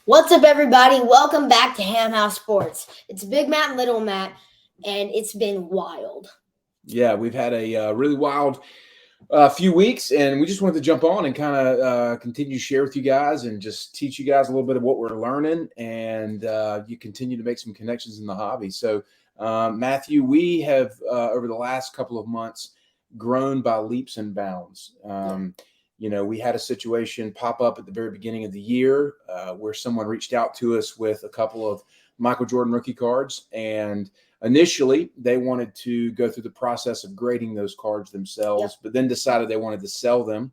What's up, everybody? Welcome back to Ham House Sports. It's Big Matt and Little Matt, and it's been wild. Yeah, we've had a really wild few weeks, and we just wanted to jump on and kind of continue to share with you guys and just teach you guys a little bit of what we're learning, and you continue to make some connections in the hobby. So, Matthew, we have over the last couple of months grown by leaps and bounds. We had a situation pop up at the very beginning of the year where someone reached out to us with a couple of Michael Jordan rookie cards, and initially they wanted to go through the process of grading those cards themselves, but then decided they wanted to sell them.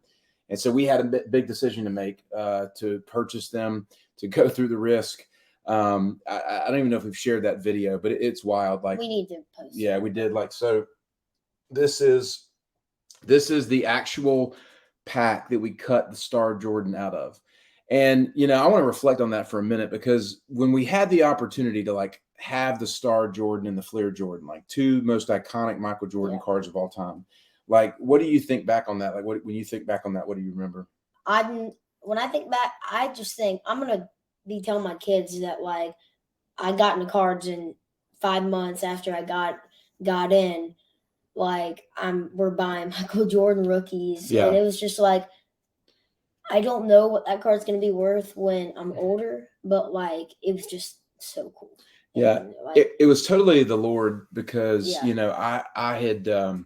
And so we had a big decision to make to purchase them, to go through the risk. I don't even know if we've shared that video, but it's wild. Like, we need to post. Yeah, we did. So this is the actual pack that we cut the Star Jordan out of. And, I want to reflect on that for a minute, because when we had the opportunity to have the Star Jordan and the Fleer Jordan, two most iconic Michael Jordan cards of all time, what do you think back on that? When you think back on that, what do you remember? When I think back, I just think I'm going to be telling my kids that I got into cards in 5 months after I got in. We're buying Michael Jordan rookies. Yeah. And it was just I don't know what that card's going to be worth when I'm older, but it was just so cool. Yeah. And, it was totally the Lord, because, I had, and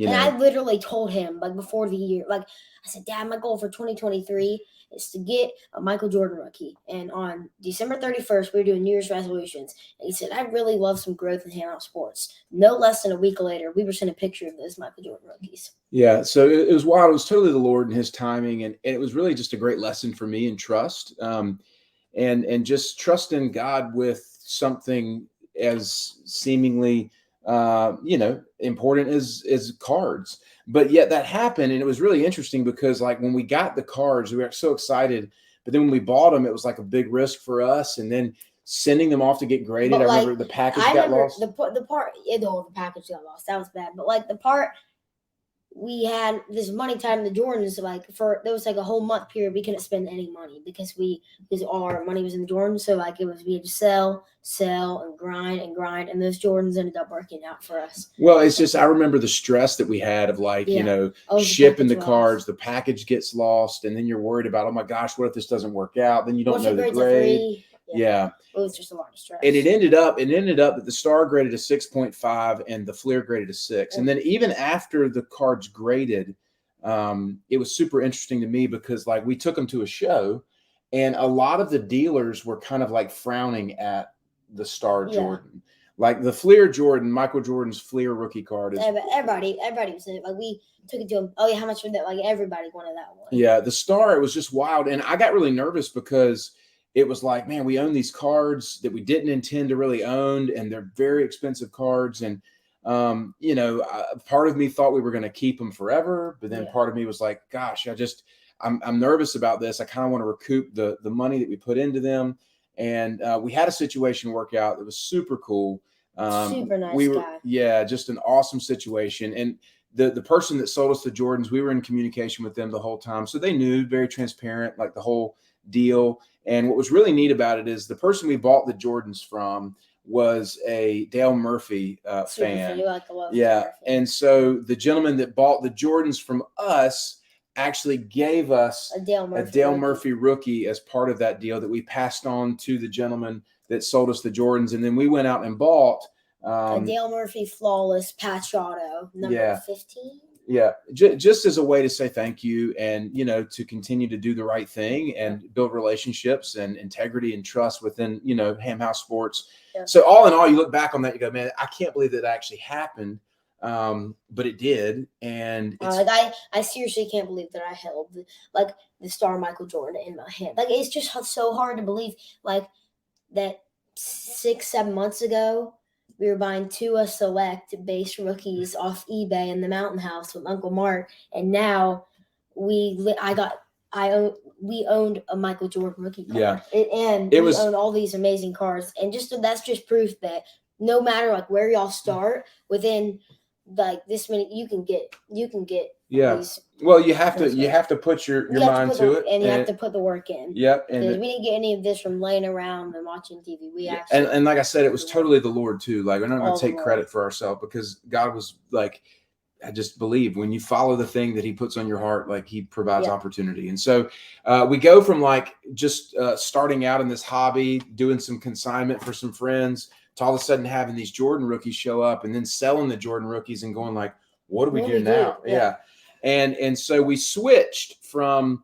I literally told him before the year, I said, Dad, my goal for 2023 is to get a Michael Jordan rookie. And on December 31st, we were doing New Year's resolutions. And he said, I really love some growth in Ham House Sports. No less than a week later, we were sent a picture of those Michael Jordan rookies. Yeah, so it was wild. It was totally the Lord and his timing. And it was really just a great lesson for me in trust, and just trust in God with something as seemingly important as cards. But yet that happened, and it was really interesting because when we got the cards, we were so excited, but then when we bought them, it was a big risk for us, and then sending them off to get graded. I remember the package got lost. The package got lost. That was bad. But the part we had this money tied in the Jordans, there was a whole month period we couldn't spend any money because all our money was in the Jordans. So we had to sell and grind, and those Jordans ended up working out for us. Well, it's just I remember the stress that we had of shipping the cards, the package gets lost, and then you're worried about, oh my gosh, what if this doesn't work out? Then you don't know the grade. Yeah. It was just a lot of stress. And it ended up that the Star graded a 6.5 and the Fleer graded a 6. And then even after the cards graded, it was super interesting to me because we took them to a show, and a lot of the dealers were kind of frowning at the Star Jordan. The Fleer Jordan, Michael Jordan's Fleer rookie card is everybody was in it. We took it to him. Oh yeah, how much for that? Everybody wanted that one. Yeah, the Star, it was just wild. And I got really nervous because it was man, we own these cards that we didn't intend to really own, and they're very expensive cards. And, part of me thought we were going to keep them forever, but then part of me was gosh, I'm nervous about this. I kind of want to recoup the money that we put into them. And we had a situation work out that was super cool. Super nice guy. Yeah, just an awesome situation. And the person that sold us the Jordans, we were in communication with them the whole time. So they knew, very transparent, the whole deal. And what was really neat about it is the person we bought the Jordans from was a Dale Murphy fan. Yeah. And so the gentleman that bought the Jordans from us actually gave us a Dale Murphy rookie as part of that deal that we passed on to the gentleman that sold us the Jordans. And then we went out and bought a Dale Murphy flawless patch auto, number 15. Yeah, just as a way to say thank you, and to continue to do the right thing and build relationships and integrity and trust within Ham House Sports. Yeah. So all in all, you look back on that, you go, man, I can't believe that actually happened, but it did. And I seriously can't believe that I held the Star Michael Jordan in my hand. It's just so hard to believe that 6-7 months ago. We were buying Tua Select base rookies off eBay in the Mountain House with Uncle Mark, and now we owned a Michael Jordan rookie card. Yeah, we owned all these amazing cards, and that's just proof that no matter where y'all start, within like this many. You can get Yeah. these. Well, you have That's to put your You have mind put to it, and you have to put the work in. Yep. Because And we didn't get any of this from laying around and watching TV. We yeah, actually and like I said, it was Yeah. totally the Lord too. Like, we're not going All to the take Lord. credit for ourselves, because God was like, I just believe when you follow the thing that he puts on your heart, like he provides Yeah. opportunity. And so we go from like just starting out in this hobby, doing some consignment for some friends, to all of a sudden having these Jordan rookies show up, and then selling the Jordan rookies and going like, what do we do now? Yeah. And so we switched from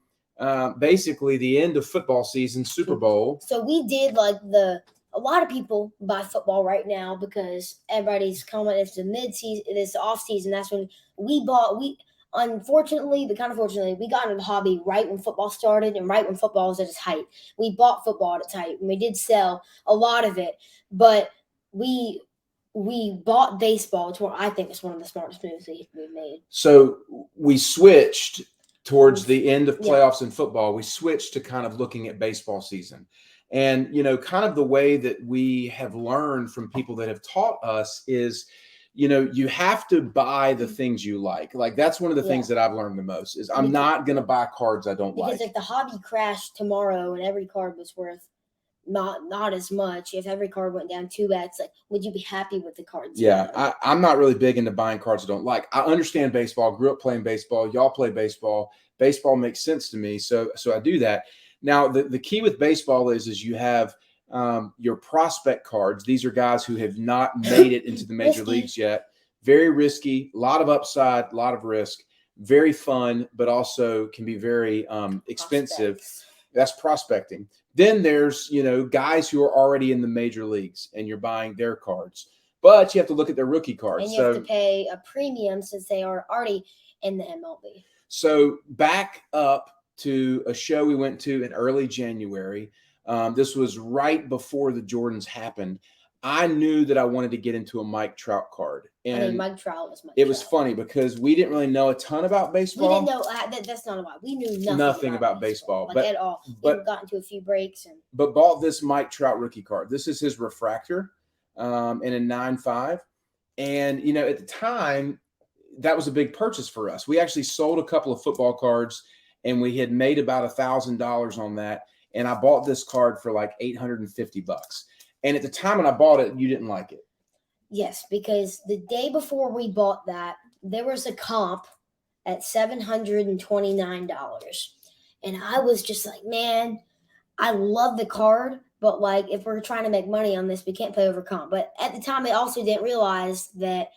basically the end of football season, Super Bowl. So we did like a lot of people buy football right now because everybody's coming. It's the mid-season, it's off season. That's when we bought. Unfortunately, but kind of fortunately, we got into the hobby right when football started and right when football was at its height. We bought football at its height, and we did sell a lot of it. But we bought baseball, which I think is one of the smartest moves we made. So we switched towards the end of playoffs in football. We switched to kind of looking at baseball season. And, kind of the way that we have learned from people that have taught us is, you have to buy the things you like. Like, that's one of the things that I've learned the most is I'm not going to buy cards I don't like. Because if the hobby crashed tomorrow and every card was worth not as much, if every card went down 2x, like, would you be happy with the cards? Yeah, I'm not really big into buying cards I don't like. I understand baseball, grew up playing baseball. Y'all play baseball. Baseball makes sense to me. So I do that. Now, the key with baseball is you have your prospect cards. These are guys who have not made it into the major leagues yet. Very risky, a lot of upside, a lot of risk, very fun, but also can be very expensive. That's prospecting. Then there's, guys who are already in the major leagues and you're buying their cards. But you have to look at their rookie cards. And you have to pay a premium since they are already in the MLB. So back up to a show we went to in early January. This was right before the Jordans happened. I knew that I wanted to get into a Mike Trout card. And Mike Trout was It was funny because we didn't really know a ton about baseball. We didn't know that's not a lot. We knew nothing about baseball, like, at all. But got into a few breaks but bought this Mike Trout rookie card. This is his refractor in a 9.5. And at the time, that was a big purchase for us. We actually sold a couple of football cards and we had made about $1,000 on that. And I bought this card for like $850. And at the time when I bought it, you didn't like it. Yes, because the day before we bought that, there was a comp at $729. And I was just like, man, I love the card, but like if we're trying to make money on this, we can't play over comp. But at the time, I also didn't realize that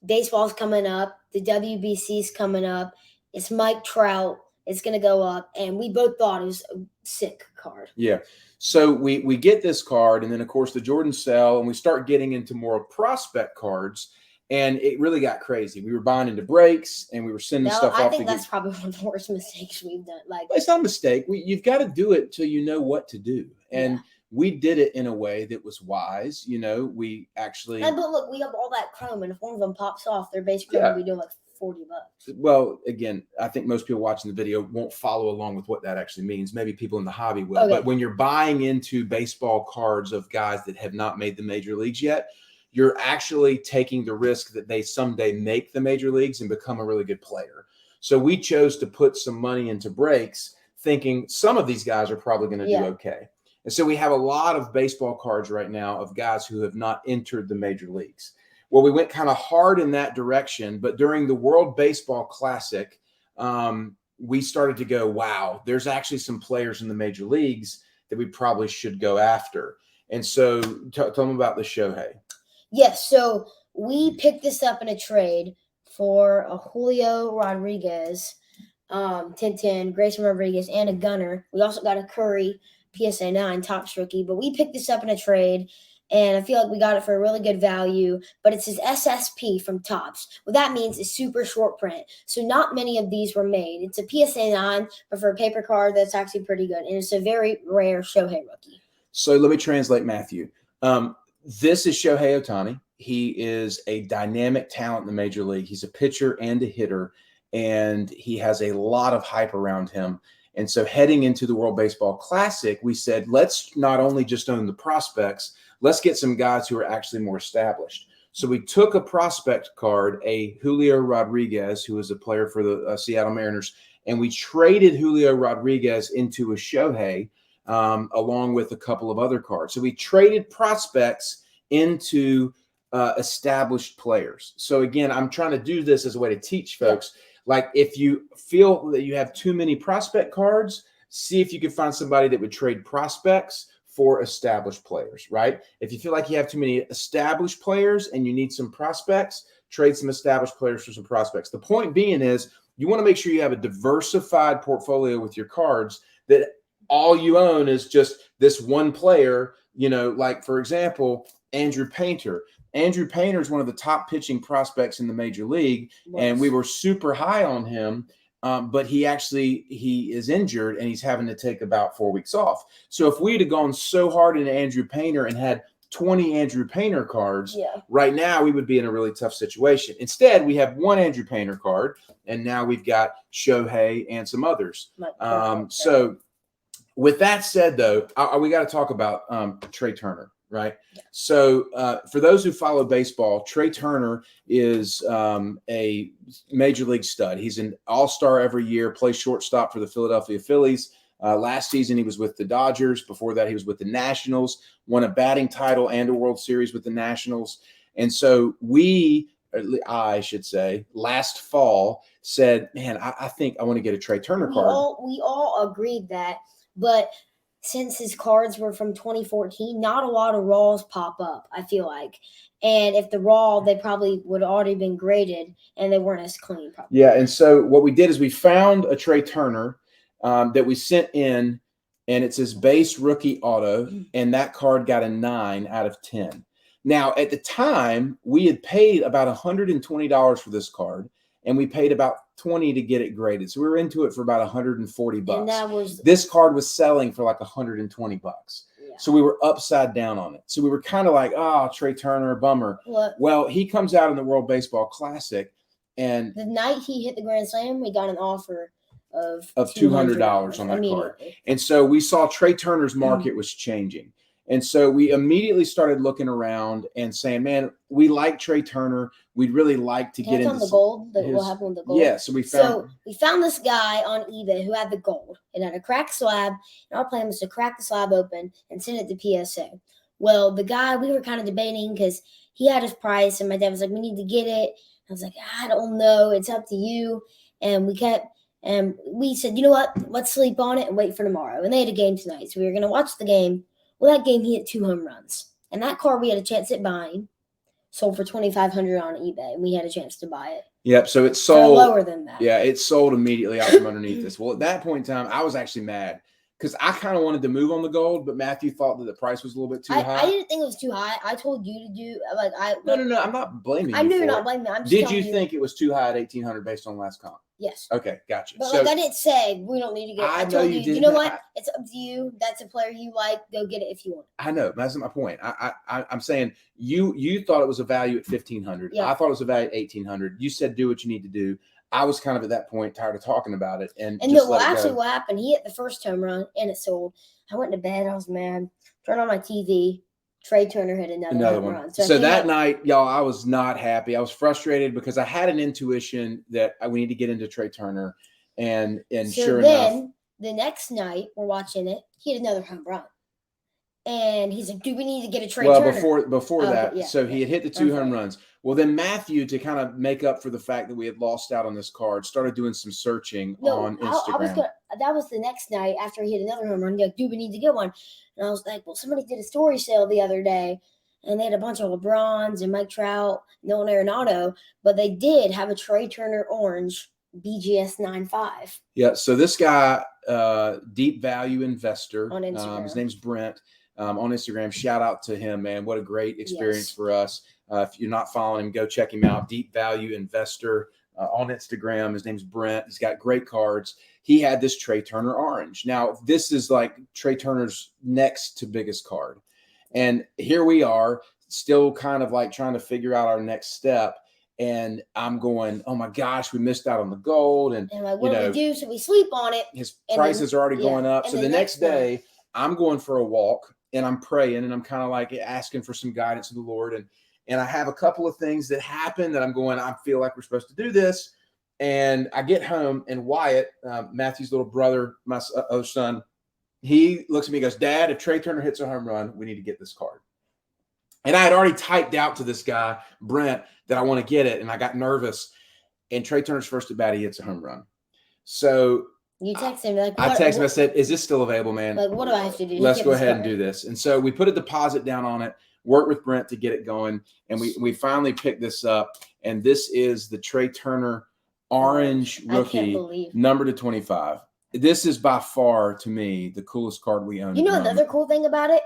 baseball's coming up, the WBC's coming up, it's Mike Trout, it's going to go up, and we both thought it was a sick card. Yeah. So we get this card, and then, of course, the Jordans sell, and we start getting into more prospect cards, and it really got crazy. We were buying into breaks, and we were sending stuff off. I think that's probably one of the worst mistakes we've done. Like, it's not a mistake. You've got to do it till you know what to do. And we did it in a way that was wise. We actually. But look, we have all that chrome, and if one of them pops off, their base chrome will be doing like $40. Well, again, I think most people watching the video won't follow along with what that actually means. Maybe people in the hobby will. Okay. But when you're buying into baseball cards of guys that have not made the major leagues yet, you're actually taking the risk that they someday make the major leagues and become a really good player. So we chose to put some money into breaks, thinking some of these guys are probably going to do okay. And so we have a lot of baseball cards right now of guys who have not entered the major leagues. Well, we went kind of hard in that direction, but during the World Baseball Classic, we started to go, wow, there's actually some players in the major leagues that we probably should go after. And so tell them about the Shohei. Yes, so we picked this up in a trade for a Julio Rodriguez, 10-10, Grayson Rodriguez, and a Gunner. We also got a Curry, PSA 9, Topps rookie, but we picked this up in a trade. And I feel like we got it for a really good value, but it says SSP from Topps. What that means is super short print. So not many of these were made. It's a PSA 9, but for a paper card, that's actually pretty good. And it's a very rare Shohei rookie. So let me translate Matthew. This is Shohei Ohtani. He is a dynamic talent in the major league. He's a pitcher and a hitter, and he has a lot of hype around him. And so heading into the World Baseball Classic, we said, let's not only just own the prospects, let's get some guys who are actually more established. So we took a prospect card, a Julio Rodriguez, who was a player for the Seattle Mariners, and we traded Julio Rodriguez into a Shohei along with a couple of other cards. So we traded prospects into established players. So again, I'm trying to do this as a way to teach folks. Yeah. Like if you feel that you have too many prospect cards, see if you can find somebody that would trade prospects for established players, right? If you feel like you have too many established players and you need some prospects, trade some established players for some prospects. The point being is you want to make sure you have a diversified portfolio with your cards, that all you own is just this one player, like for example, Andrew Painter. Andrew Painter is one of the top pitching prospects in the major league, and we were super high on him. But he is injured and he's having to take about 4 weeks off. So if we'd have gone so hard into Andrew Painter and had 20 Andrew Painter cards, right now we would be in a really tough situation. Instead, we have one Andrew Painter card, and now we've got Shohei and some others. So with that said, though, we got to talk about Trey Turner. Right. Yeah. So for those who follow baseball, Trey Turner is a major league stud. He's an all-star every year, plays shortstop for the Philadelphia Phillies. Last season, he was with the Dodgers. Before that, he was with the Nationals, won a batting title and a World Series with the Nationals. And so I should say, last fall said, man, I think I want to get a Trey Turner card. We all agreed that, but since his cards were from 2014, not a lot of raws pop up, I feel like. And if the raw, they probably would have already been graded and they weren't as clean. Probably. Yeah, and so what we did is we found a Trey Turner that we sent in, and it's his base rookie auto, and that card got a 9 out of 10. Now, at the time, we had paid about $120 for this card, and we paid about $20 to get it graded. So we were into it for about $140. And this card was selling for like $120. Yeah. So we were upside down on it. So we were kind of like, Trey Turner, bummer. What? Well, he comes out in the World Baseball Classic, and the night he hit the Grand Slam, we got an offer of $200 on that card. And so we saw Trey Turner's market was changing. And so we immediately started looking around and saying, man, we like Trey Turner. We'd really like to get into the gold. What happened with the gold? Yeah, so we found this guy on eBay who had the gold. It had a cracked slab, and our plan was to crack the slab open and send it to PSA. Well, the guy, we were kind of debating because he had his price, and my dad was like, we need to get it. I was like, I don't know. It's up to you. And we said, you know what? Let's sleep on it and wait for tomorrow. And they had a game tonight, so we were going to watch the game. Well, that game, he hit 2 home runs. And that card we had a chance at buying, sold for $2,500 on eBay, and we had a chance to buy it. Yep, so it sold. Lower than that. Yeah, it sold immediately out from underneath us. Well, at that point in time, I was actually mad because I kind of wanted to move on the gold, but Matthew thought that the price was a little bit too high. I didn't think it was too high. I told you to do No. I'm not blaming you. I knew you're not blaming me. I'm just Did you think it was too high at $1,800 based on last comp? Yes. Okay, gotcha. But I didn't say we don't need to get. I told you. You know what? It's up to you. That's a player you like. Go get it if you want. I know. That's my point. I'm saying you thought it was a value at $1,500. Yeah. I thought it was a value at $1,800. You said do what you need to do. I was kind of at that point tired of talking about it, and actually, what happened? He hit the first home run and it sold. I went to bed. I was mad. Turned on my TV. Trey Turner hit another home run. So that night, y'all, I was not happy. I was frustrated because I had an intuition that we need to get into Trey Turner, and sure enough, the next night we're watching it. He hit another home run, and he's like, "Do we need to get a Trey Turner?" Well, before that, he had hit the 2 home runs. Well, then Matthew, to kind of make up for the fact that we had lost out on this card, started doing some searching on Instagram. That was the next night after he hit another home run. Like, do we need to get one? And I was like, well, somebody did a story sale the other day, and they had a bunch of LeBrons and Mike Trout, Nolan Arenado, but they did have a Trey Turner orange BGS 9.5. Yeah, so this guy, deep value investor, on Instagram. His name's Brent, on Instagram. Shout out to him, man. What a great experience for us. If you're not following him, go check him out. Deep Value Investor on Instagram. His name's Brent. He's got great cards. He had this Trey Turner orange. Now, this is like Trey Turner's next to biggest card. And here we are, still kind of like trying to figure out our next step. And I'm going, oh my gosh, we missed out on the gold. And like, what do we do? So we sleep on it. His prices are already going up. So the next day, I'm going for a walk and I'm praying and I'm kind of like asking for some guidance of the Lord. and I have a couple of things that happen that I'm going, I feel like we're supposed to do this. And I get home, and Wyatt, Matthew's little brother, my other son, he looks at me and goes, Dad, if Trey Turner hits a home run, we need to get this card. And I had already typed out to this guy, Brent, that I want to get it. And I got nervous. And Trey Turner's first at bat, he hits a home run. So you text him like, I texted him. I said, "Is this still available, man? Like, what do I have to do? Let's go ahead and do this." And so we put a deposit down on it, worked with Brent to get it going, and we finally picked this up. And this is the Trey Turner orange rookie, number to 25. This is by far, to me, the coolest card we own. You know another cool thing about it?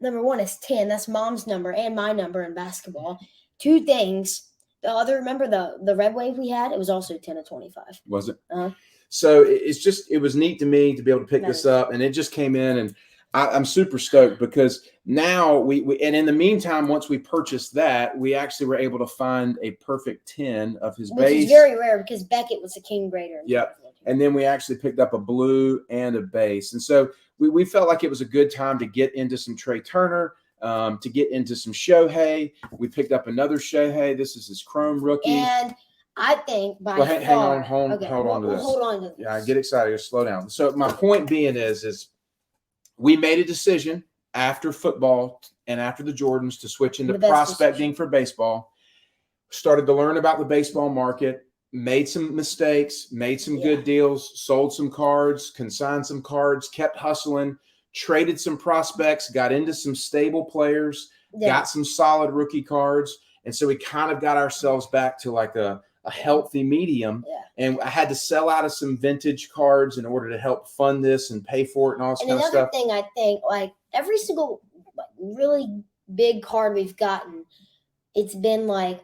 Number 1 is 10. That's Mom's number and my number in basketball. 2 things. The other, remember the Red Wave we had? It was also 10 of 25. Was it? Uh-huh. So it was neat to me to be able to pick this up, and it just came in, and I'm super stoked because now we and in the meantime, once we purchased that, we actually were able to find a perfect 10 of his base. Which is very rare because Beckett was a king grader. Yep. And then we actually picked up a blue and a base. And so we felt like it was a good time to get into some Trey Turner, to get into some Shohei. We picked up another Shohei. This is his chrome rookie. And I think by hang on, hold on to this. Hold on to this. Yeah, I get excited. Just slow down. So my point being is we made a decision after football and after the Jordans to switch into prospecting for baseball. Started to learn about the baseball market. Made some mistakes, made some good deals, sold some cards, consigned some cards, kept hustling, traded some prospects, got into some stable players, got some solid rookie cards. And so we kind of got ourselves back to like a healthy medium. Yeah. And I had to sell out of some vintage cards in order to help fund this and pay for it and all this kind of stuff. And another thing I think, like every single really big card we've gotten, it's been like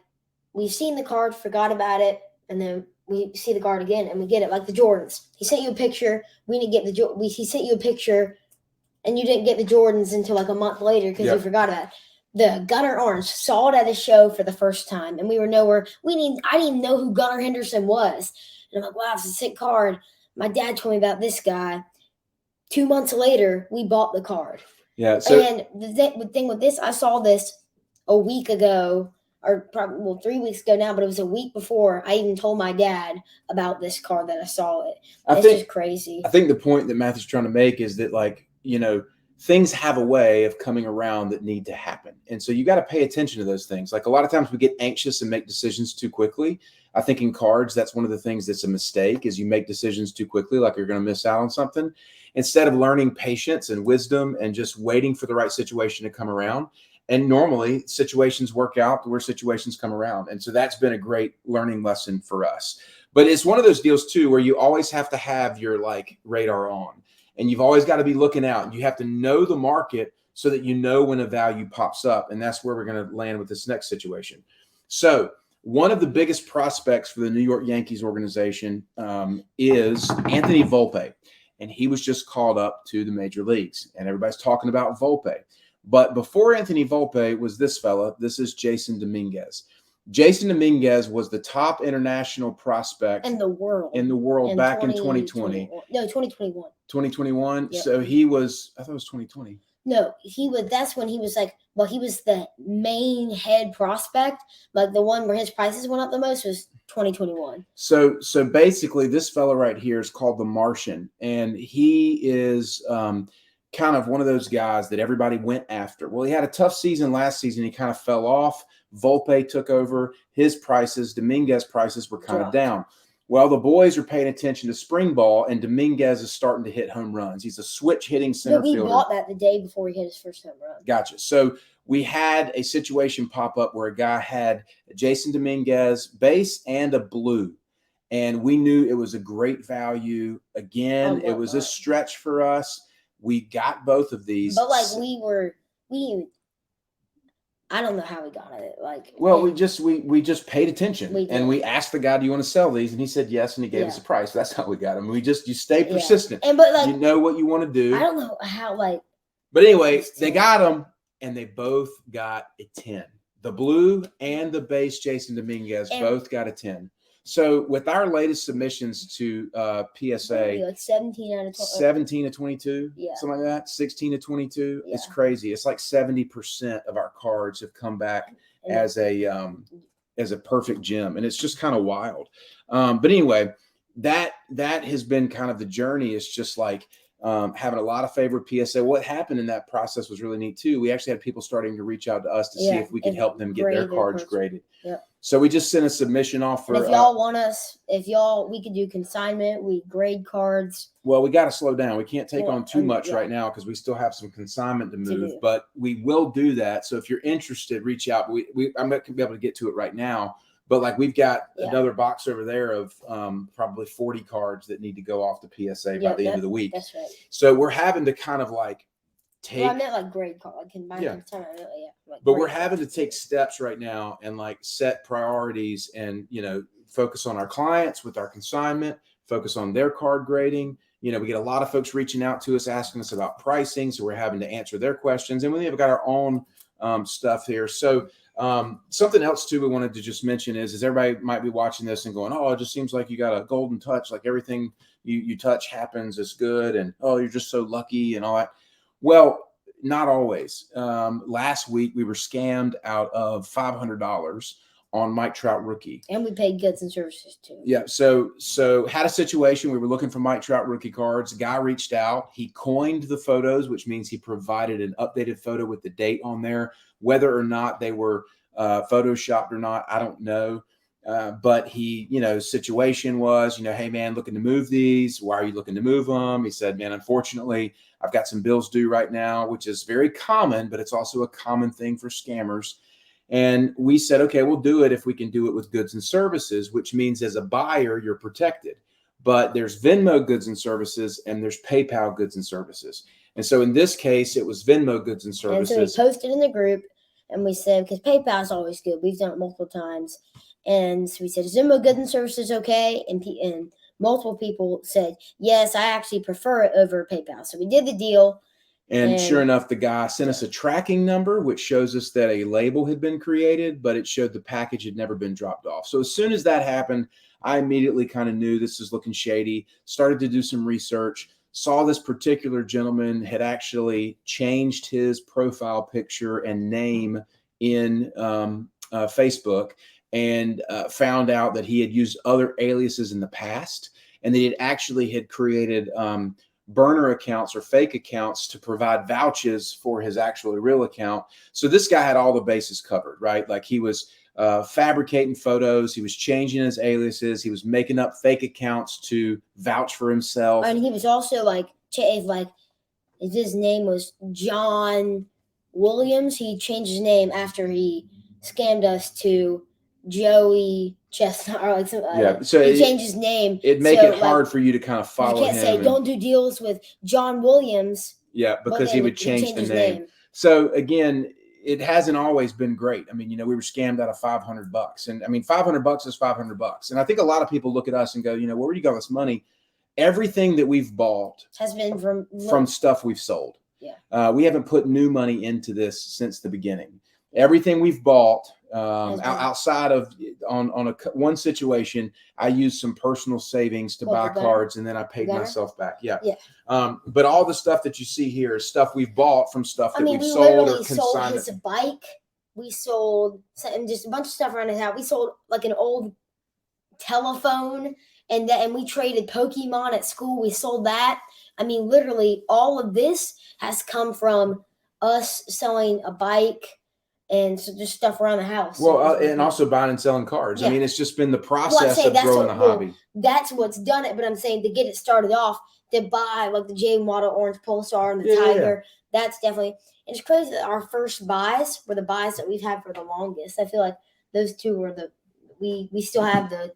we've seen the card, forgot about it, and then we see the card again and we get it. Like the Jordans. He sent you a picture. We didn't get he sent you a picture and you didn't get the Jordans until like a month later because you forgot about it. The Gunnar Orange, saw it at a show for the first time, and we were nowhere. I didn't even know who Gunnar Henderson was. And I'm like, wow, it's a sick card. My dad told me about this guy. 2 months later, we bought the card. Yeah. So, and the thing with this, I saw this a week ago, or probably 3 weeks ago now, but it was a week before I even told my dad about this card that I saw it. It's just crazy. I think the point that Matthew's trying to make is that, like, you know, things have a way of coming around that need to happen. And so you got to pay attention to those things. Like a lot of times we get anxious and make decisions too quickly. I think in cards, that's one of the things that's a mistake is you make decisions too quickly, like you're going to miss out on something, instead of learning patience and wisdom and just waiting for the right situation to come around. And normally situations work out where situations come around. And so that's been a great learning lesson for us. But it's one of those deals too, where you always have to have your like radar on. And you've always got to be looking out. You have to know the market so that you know when a value pops up. And that's where we're going to land with this next situation. So one of the biggest prospects for the New York Yankees organization is Anthony Volpe. And he was just called up to the major leagues. And everybody's talking about Volpe. But before Anthony Volpe was this fella. This is Jason Dominguez. Jason Dominguez was the top international prospect in the world back in 2020. No, 2021. 2021. Yep. So he was, I thought it was 2020. No, that's when he was like, well, he was the main head prospect. Like the one where his prices went up the most was 2021. So basically this fella right here is called the Martian. And he is kind of one of those guys that everybody went after. Well, he had a tough season last season. He kind of fell off. Volpe took over. His prices, Dominguez prices were kind of down. Well, the boys are paying attention to spring ball, and Dominguez is starting to hit home runs. He's a switch hitting center fielder. We bought that the day before he hit his first home run. Gotcha. So we had a situation pop up where a guy had Jason Dominguez base and a blue, and we knew it was a great value. Again, it was a stretch for us. We got both of these. But like I don't know how we got it. Like, well, we just paid attention and we asked the guy, "Do you want to sell these?" And he said yes, and he gave us a price. That's how we got them. You stay persistent, and but like you know what you want to do. I don't know how But anyway, they got them, and they both got a 10. The blue and the base Jason Dominguez both got a 10. So with our latest submissions to PSA, Like 17 out of 20. 17 to 22, Yeah. something like that, 16 to 22. Yeah. It's crazy. It's like 70% of our cards have come back And as a perfect gem, and it's just kind of wild. But anyway, that has been kind of the journey. It's just like having a lot of favorite PSA. What happened in that process was really neat too. We actually had people starting to reach out to us to see if we could and help them get grade their their cards cards. graded. Yep. So we just sent a submission off And for. if y'all want us, we could do consignment. We grade cards. Well, we got to slow down. We can't take Well, on too much yeah. right now because we still have some consignment to move, do. but we will do that. So if you're interested, reach out. I'm not gonna be able to get to it right now, but like we've got another box over there of probably 40 cards that need to go off the PSA by the end of the week. That's right. So we're having to kind of like take. Well, I meant like grade card. But we're having to take steps right now and like set priorities and, focus on our clients with our consignment, focus on their card grading. We get a lot of folks reaching out to us, asking us about pricing. So we're having to answer their questions, and we've got our own stuff here. So something else too, we wanted to just mention is everybody might be watching this and going, oh, it just seems like you got a golden touch. Like everything you touch happens is good. And, oh, you're just so lucky and all that. Well, not always. Last week we were scammed out of $500 on Mike Trout rookie, and we paid goods and services too. Yeah. So had a situation. We were looking for Mike Trout rookie cards. A guy reached out. He coined the photos, which means he provided an updated photo with the date on there. Whether or not they were photoshopped or not, I don't know. But he, situation was, hey man, looking to move these. Why are you looking to move them? He said, man, unfortunately, I've got some bills due right now, which is very common, but it's also a common thing for scammers. And we said, okay, we'll do it if we can do it with goods and services, which means as a buyer, you're protected. But there's Venmo goods and services and there's PayPal goods and services. And so in this case, it was Venmo goods and services. And so we posted in the group and we said, because PayPal is always good. We've done it multiple times. And so we said, is Venmo goods and services okay? And multiple people said, yes, I actually prefer it over PayPal. So we did the deal. And sure enough, the guy sent us a tracking number, which shows us that a label had been created, but it showed the package had never been dropped off. So as soon as that happened, I immediately kind of knew this was looking shady, started to do some research, saw this particular gentleman had actually changed his profile picture and name in Facebook, and found out that he had used other aliases in the past, and that he actually had created burner accounts or fake accounts to provide vouchers for his actually real account. So this guy had all the bases covered, right? Like he was fabricating photos, he was changing his aliases, he was making up fake accounts to vouch for himself. And he was also if his name was John Williams, he changed his name after he scammed us to Joey Chestnut, or so he changed his name. It'd make it hard for you to kind of follow him. You can't say don't do deals with John Williams. Yeah, because he would change the name. So again, it hasn't always been great. I mean, we were scammed out of $500, and I mean, $500 is $500. And I think a lot of people look at us and go, where do you got this money? Everything that we've bought has been from stuff we've sold. Yeah, we haven't put new money into this since the beginning. Everything we've bought outside of on one situation, I used some personal savings to buy cards, and then I paid myself back. Yeah. But all the stuff that you see here is stuff we've bought from stuff that we've sold or consigned. Sold his bike. We sold just a bunch of stuff around his house. We sold like an old telephone, and we traded Pokemon at school. We sold that. I mean, literally, all of this has come from us selling a bike. And so just stuff around the house. Well, and also buying and selling cards. Yeah. I mean, it's just been the process of growing the hobby. That's what's done it. But I'm saying to get it started off, to buy like the Jay Waddle Orange Pulsar and the Tiger, that's definitely. It's crazy that our first buys were the buys that we've had for the longest. I feel like those two were we still have the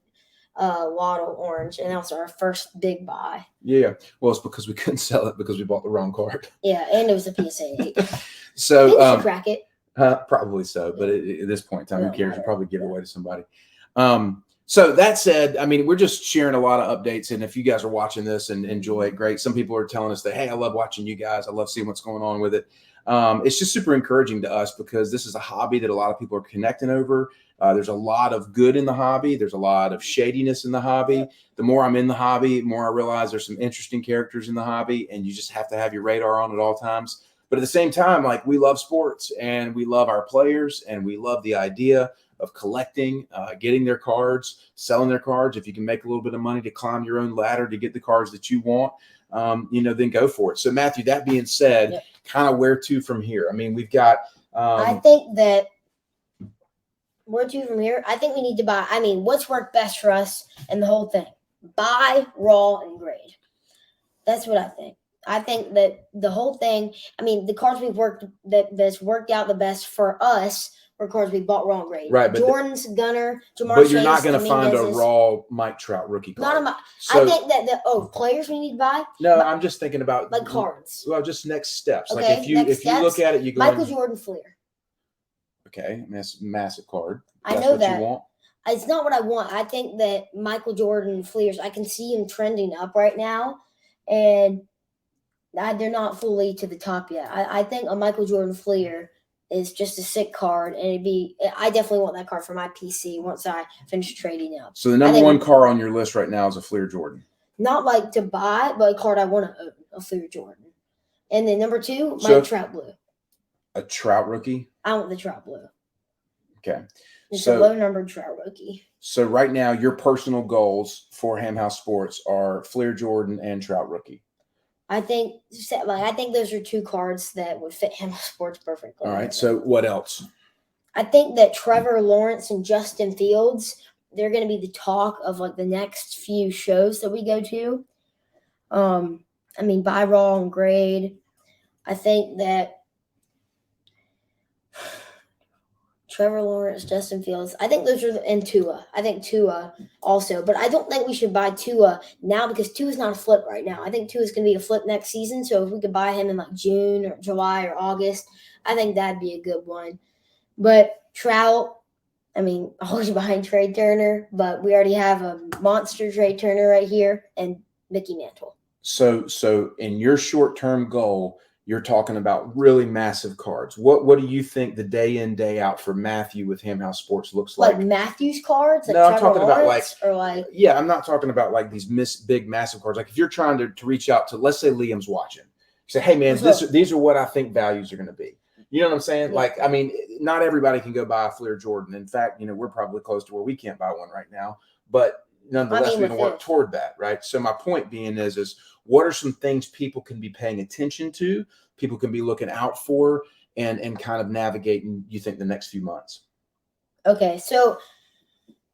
Waddle Orange, and that was our first big buy. Yeah. Well, it's because we couldn't sell it because we bought the wrong card. Yeah, and it was a PSA 8. So we should crack it. Probably so, but at this point in time, who cares? You'll probably give it away to somebody. So that said, I mean, we're just sharing a lot of updates. And if you guys are watching this and enjoy it, great. Some people are telling us that, hey, I love watching you guys. I love seeing what's going on with it. It's just super encouraging to us because this is a hobby that a lot of people are connecting over. There's a lot of good in the hobby. There's a lot of shadiness in the hobby. The more I'm in the hobby, the more I realize there's some interesting characters in the hobby, and you just have to have your radar on at all times. But at the same time, like, we love sports and we love our players and we love the idea of collecting, getting their cards, selling their cards. If you can make a little bit of money to climb your own ladder to get the cards that you want, then go for it. So Matthew, that being said, Yep. kind of where to from here? I mean, we've got, I think that where to from here? I think we need to buy. I mean, what's worked best for us and the whole thing? Buy, raw, and grade. That's what I think. I think that the whole thing. I mean, the cards that's worked out the best for us were cards we bought raw and grade. Right, but Jordan's, Gunner, Jamar but you're Chase, not going to find a Dominguez's. raw Mike Trout rookie card. Not a. So, I think that players we need to buy no, I'm just thinking about like cards. Well, just next steps. Okay, Like if you next look steps, at it, you go Michael Jordan Fleer. Okay, massive card. I That's know what that. you want. It's not what I want. I think that Michael Jordan Fleers, I can see him trending up right now, and they're not fully to the top yet. I think a Michael Jordan Fleer is just a sick card, and I definitely want that card for my PC once I finish trading up. So the number one card on your list right now is a Fleer Jordan. Not like to buy, but a card I want to own, a Fleer Jordan. And then number 2, Mike Trout Blue. A Trout rookie? I want the Trout Blue. Okay. It's a low-numbered Trout rookie. So right now, your personal goals for Ham House Sports are Fleer Jordan and Trout rookie. I think those are 2 cards that would fit Ham House Sports perfectly. All right. So what else? I think that Trevor Lawrence and Justin Fields, they're going to be the talk of like the next few shows that we go to. I mean, buy raw and grade. I think that Trevor Lawrence, Justin Fields. I think those are and Tua. I think Tua also, but I don't think we should buy Tua now because Tua's not a flip right now. I think Tua's going to be a flip next season. So if we could buy him in like June or July or August, I think that'd be a good one. But Trout, I mean, always behind Trey Turner, but we already have a monster Trey Turner right here and Mickey Mantle. So in your short-term goal, you're talking about really massive cards. What do you think the day in, day out for Matthew with Ham House Sports looks like? Like Matthews cards? Like no, I'm Trevor talking Lawrence, about yeah, I'm not talking about like these big massive cards. Like if you're trying to reach out to, let's say Liam's watching, say, hey man, these are what I think values are going to be. You know what I'm saying? Yeah. Like, I mean, not everybody can go buy a Fleer Jordan. In fact, we're probably close to where we can't buy one right now, but nonetheless, we're going to work toward that, right? So my point being is what are some things people can be paying attention to, people can be looking out for, and kind of navigating, you think, the next few months? Okay, so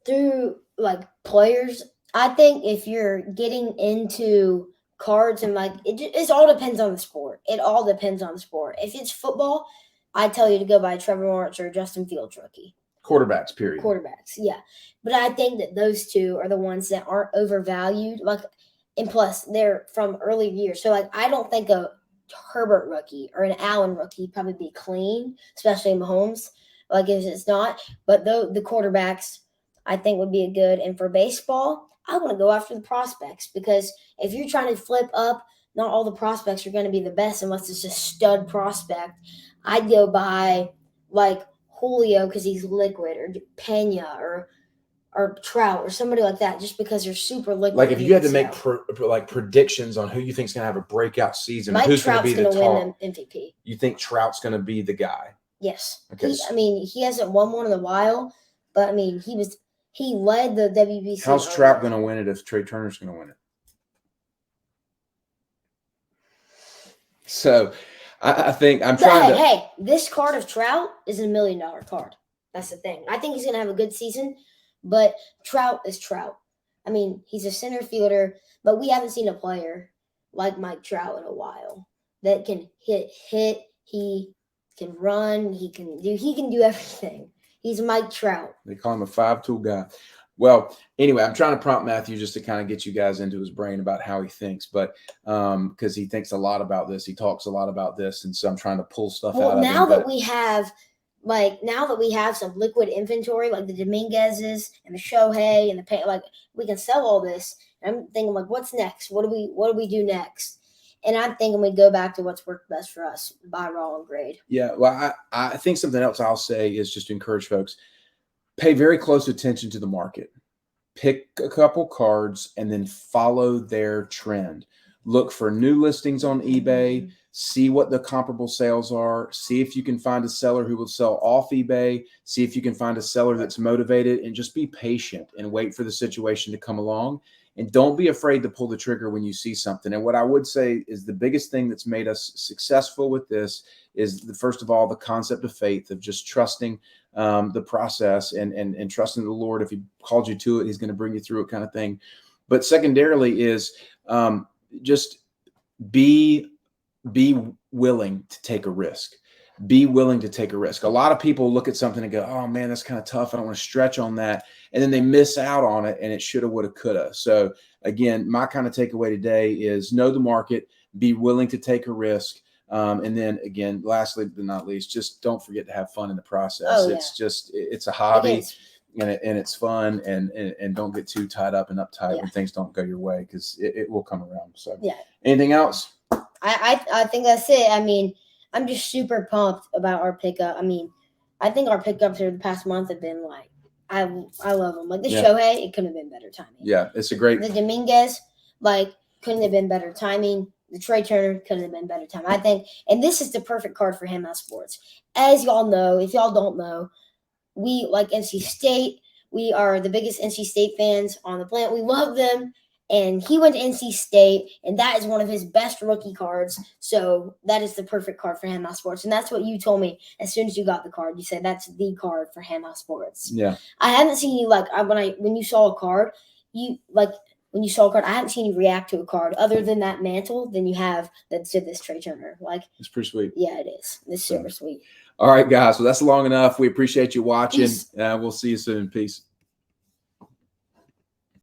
through like players, I think if you're getting into cards and like it all depends on the sport. It all depends on the sport. If it's football, I tell you to go buy Trevor Lawrence or Justin Fields rookie. Quarterbacks, period. Quarterbacks, yeah. But I think that those 2 are the ones that aren't overvalued. Like, and plus they're from early years. So like I don't think a Herbert rookie or an Allen rookie probably be clean, especially Mahomes. Like if it's not, but the quarterbacks I think would be a good. And for baseball, I want to go after the prospects because if you're trying to flip up, not all the prospects are going to be the best unless it's a stud prospect. I'd go buy like Julio because he's liquid, or Pena or Trout or somebody like that, just because they're super liquid. Like if you had to make predictions on who you think is going to have a breakout season, who's going to be the top, win the MVP. You think Trout's going to be the guy? Yes. Okay. He hasn't won one in a while, but I mean, he led the WBC. How's Trout going to win it if Trey Turner's going to win it? So I think I'm trying Hey, this card of Trout is a $1 million card. That's the thing. I think he's going to have a good season, but Trout is Trout. I mean, he's a center fielder, but we haven't seen a player like Mike Trout in a while that can hit. He can run. He can do everything. He's Mike Trout. They call him a 5-tool guy. Well, anyway, I'm trying to prompt Matthew just to kind of get you guys into his brain about how he thinks, but because he thinks a lot about this, he talks a lot about this, and so I'm trying to pull stuff out of him. Now that we have like now that we have some liquid inventory, like the Dominguez's and the Shohei and like we can sell all this. And I'm thinking like, what's next? What do we do next? And I'm thinking we go back to what's worked best for us, buy raw and grade. Yeah, well, I think something else I'll say is just to encourage folks, pay very close attention to the market. Pick a couple cards and then follow their trend. Look for new listings on eBay, see what the comparable sales are, see if you can find a seller who will sell off eBay, see if you can find a seller that's motivated, and just be patient and wait for the situation to come along. And don't be afraid to pull the trigger when you see something. And what I would say is the biggest thing that's made us successful with this is, first of all, the concept of faith, of just trusting the process and trusting the Lord. If he called you to it, he's going to bring you through it, kind of thing. But secondarily is just be willing to take a risk. Be willing to take a risk. A lot of people look at something and go, oh man, that's kind of tough. I don't want to stretch on that. And then they miss out on it, and it shoulda, woulda, coulda. So again, my kind of takeaway today is know the market, be willing to take a risk. And then again, lastly but not least, just don't forget to have fun in the process. Oh, yeah. It's a hobby, and it's fun, and don't get too tied up and uptight when things don't go your way, because it will come around. So anything else? I think that's it. I mean, I'm just super pumped about our pickup. I mean, I think our pickups over the past month have been like, I love them. Like the Shohei, it couldn't have been better timing. Yeah, it's a great. The Dominguez, like, couldn't have been better timing. The Trey Turner couldn't have been better timing, I think. And this is the perfect card for Handhouse Sports. As y'all know, if y'all don't know, we like NC State. We are the biggest NC State fans on the planet. We love them. And he went to NC State, and that is one of his best rookie cards. So that is the perfect card for Handhouse Sports. And that's what you told me as soon as you got the card. You said that's the card for Handhouse Sports. Yeah. I haven't seen you when you saw a card, I haven't seen you react to a card other than that mantle than you have that to this Trey Turner. Like, it's pretty sweet. Yeah, it is. It's super sweet. All right, guys. Well, that's long enough. We appreciate you watching. We'll see you soon. Peace.